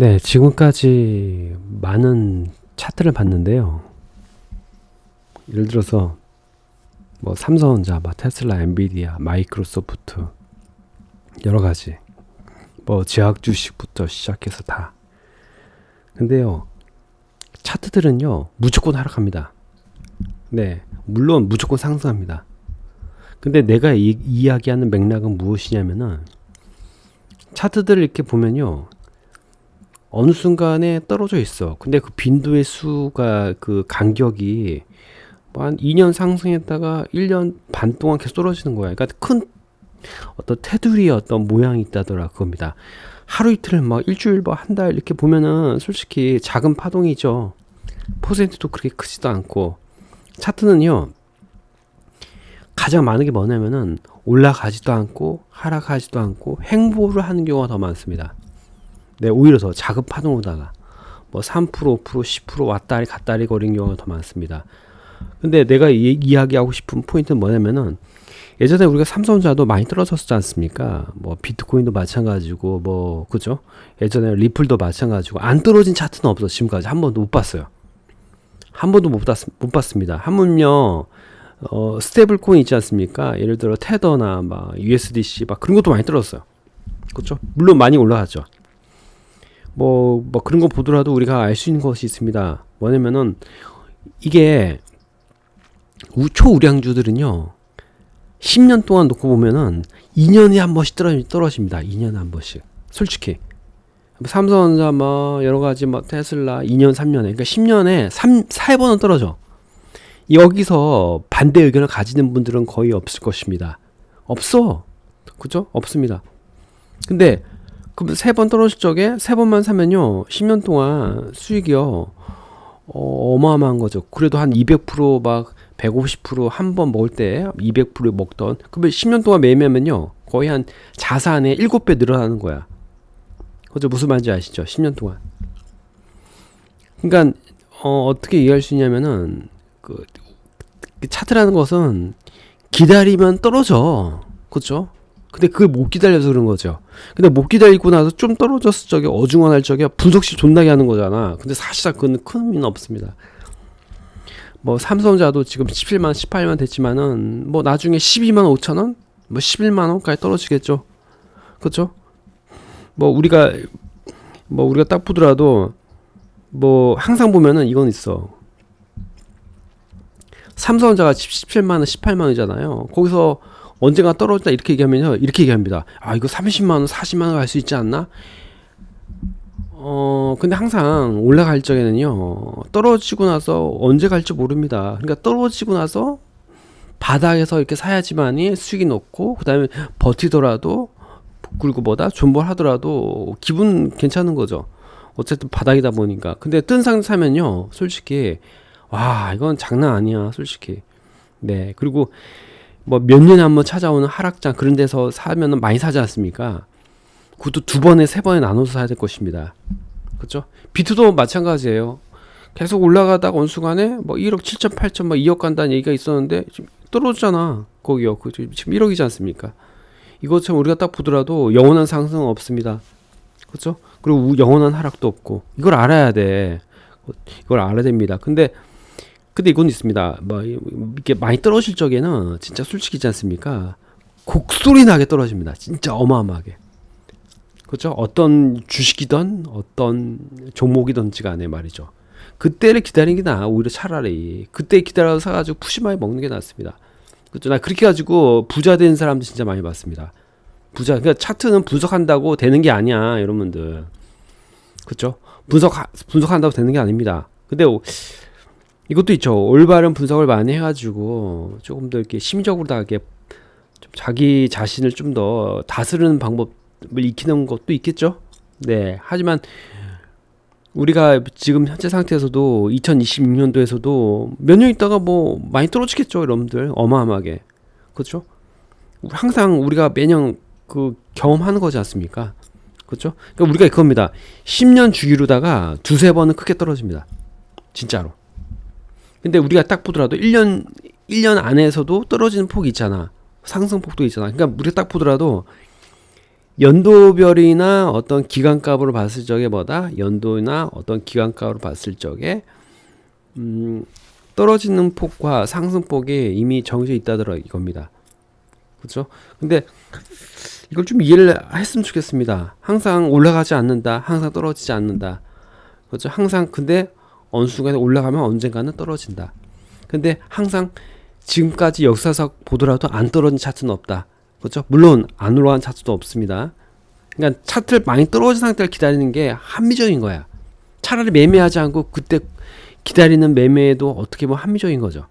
네, 지금까지 많은 차트를 봤는데요. 예를 들어서 뭐 삼성전자, 뭐 테슬라, 엔비디아, 마이크로소프트 여러 가지 뭐 제약 주식부터 시작해서 다. 근데요, 차트들은요 무조건 하락합니다. 네, 물론 무조건 상승합니다. 근데 내가 이야기하는 맥락은 무엇이냐면은 차트들을 이렇게 보면요, 어느 순간에 떨어져 있어. 근데 그 빈도의 수가 그 간격이 뭐 한 2년 상승했다가 1년 반 동안 계속 떨어지는 거야. 그러니까 큰 어떤 테두리의 어떤 모양이 있다더라 그겁니다. 하루 이틀 막 일주일 뭐 한 달 이렇게 보면은 솔직히 작은 파동이죠. 퍼센트도 그렇게 크지도 않고. 차트는요 가장 많은 게 뭐냐면은 올라가지도 않고 하락하지도 않고 횡보를 하는 경우가 더 많습니다. 네, 오히려 더 작은 파동으로다가 뭐 3%, 5%, 10% 왔다리 갔다리 거리는 경우가 더 많습니다. 근데 내가 이야기하고 싶은 포인트는 뭐냐면은 예전에 우리가 삼성전자도 많이 떨어졌지 않습니까? 뭐 비트코인도 마찬가지고 뭐 그죠? 예전에 리플도 마찬가지고 안 떨어진 차트는 없어. 지금까지 한 번도 못 봤어요. 한 번도 못 봤습니다. 하물며 스테이블 코인 있지 않습니까? 예를 들어 테더나 막 USDC 막 그런 것도 많이 떨어졌어요. 그렇죠? 물론 많이 올라갔죠. 뭐 그런 거 보더라도 우리가 알 수 있는 것이 있습니다. 뭐냐면은 이게 초우량주들은요 10년 동안 놓고 보면은 2년에 한 번씩 떨어집니다. 2년에 한 번씩. 솔직히 삼성전자 뭐 여러 가지 뭐 테슬라 2년 3년에 그러니까 10년에 4번은 떨어져. 여기서 반대 의견을 가지는 분들은 거의 없을 것입니다. 없어. 그죠? 없습니다. 근데 그럼 3번 떨어질 적에 3번만 사면요 10년 동안 수익이요 어마어마한 거죠. 그래도 한 200%막 150% 한 번 먹을 때 200% 먹던 그러면 10년 동안 매매하면요 거의 한 자산의 7배 늘어나는 거야. 그죠? 무슨 말인지 아시죠? 10년 동안. 그러니까 어떻게 이해할 수 있냐면은 그 차트라는 것은 기다리면 떨어져. 그렇죠? 근데 그걸 못 기다려서 그런 거죠. 근데 못 기다리고 나서 좀 떨어졌을 적에 어중간할 적에 분석시 존나게 하는 거잖아. 근데 사실상 그건 큰 의미는 없습니다. 뭐 삼성전자도 지금 17만 18만 됐지만은 뭐 나중에 12만 5천 원? 뭐 11만 원까지 떨어지겠죠. 그렇죠? 뭐 우리가 딱 보더라도 뭐 항상 보면은 이건 있어. 삼성전자가 17만 원, 18만 원이잖아요. 거기서 언젠가 떨어진다 이렇게 얘기하면요. 이렇게 얘기합니다. 아, 이거 30만 원, 40만 원 갈 수 있지 않나? 근데 항상 올라갈 적에는요. 떨어지고 나서 언제 갈지 모릅니다. 그러니까 떨어지고 나서 바닥에서 이렇게 사야지만이 수익이 높고 그다음에 버티더라도 그리고 존버 하더라도 기분 괜찮은 거죠. 어쨌든 바닥이다 보니까. 근데 뜬 상태 사면요. 솔직히 와, 이건 장난 아니야. 솔직히. 네. 그리고 뭐 몇 년에 한 번 찾아오는 하락장 그런 데서 사면은 많이 사지 않습니까? 그것도 2번에 3번에 나눠서 사야 될 것입니다. 그렇죠? 비트도 마찬가지예요. 계속 올라가다가 어느 순간에 뭐 1억 7천 8천 뭐 2억 간다는 얘기가 있었는데 지금 떨어졌잖아. 거기요. 지금 1억이지 않습니까? 이것처럼 우리가 딱 보더라도 영원한 상승은 없습니다. 그렇죠? 그리고 영원한 하락도 없고 이걸 알아야 돼. 이걸 알아야 됩니다. 근데 이건 있습니다. 뭐 이렇게 많이 떨어질 적에는 진짜 솔직히지 않습니까? 곡소리 나게 떨어집니다. 진짜 어마어마하게. 그렇죠? 어떤 주식이든 어떤 종목이든지 간에 말이죠. 그때를 기다리는 게 나아. 오히려 차라리 그때 기다려서 사가지고 푸짐하게 먹는 게 낫습니다. 그렇죠? 나 그렇게 가지고 부자 된 사람들 진짜 많이 봤습니다. 그러니까 차트는 분석한다고 되는 게 아니야, 여러분들. 그렇죠? 분석한다고 되는 게 아닙니다. 근데 이것도 있죠. 올바른 분석을 많이 해가지고 조금 더 이렇게 심적으로 다 이렇게 좀 자기 자신을 좀 더 다스리는 방법을 익히는 것도 있겠죠. 네. 하지만 우리가 지금 현재 상태에서도 2026년도에서도 몇 년 있다가 뭐 많이 떨어지겠죠, 여러분들. 어마어마하게. 그렇죠? 항상 우리가 매년 그 경험하는 거지 않습니까? 그렇죠? 그러니까 우리가 그겁니다. 10년 주기로다가 2-3번은 크게 떨어집니다. 진짜로. 근데 우리가 딱 보더라도 1년 안에서도 떨어지는 폭이 있잖아. 상승폭도 있잖아. 그러니까 우리가 딱 보더라도 연도별이나 어떤 기간값으로 봤을 적에 뭐다? 연도나 어떤 기간값으로 봤을 적에 떨어지는 폭과 상승폭이 이미 정해져 있다더라 이겁니다. 그렇죠? 근데 이걸 좀 이해를 했으면 좋겠습니다. 항상 올라가지 않는다. 항상 떨어지지 않는다. 그렇죠? 항상 근데 어느 순간에 올라가면 언젠가는 떨어진다. 근데 항상 지금까지 역사적 보더라도 안 떨어진 차트는 없다. 그렇죠? 물론 안 올라간 차트도 없습니다. 그러니까 차트를 많이 떨어진 상태를 기다리는 게 합리적인 거야. 차라리 매매하지 않고 그때 기다리는 매매도 어떻게 보면 합리적인 거죠.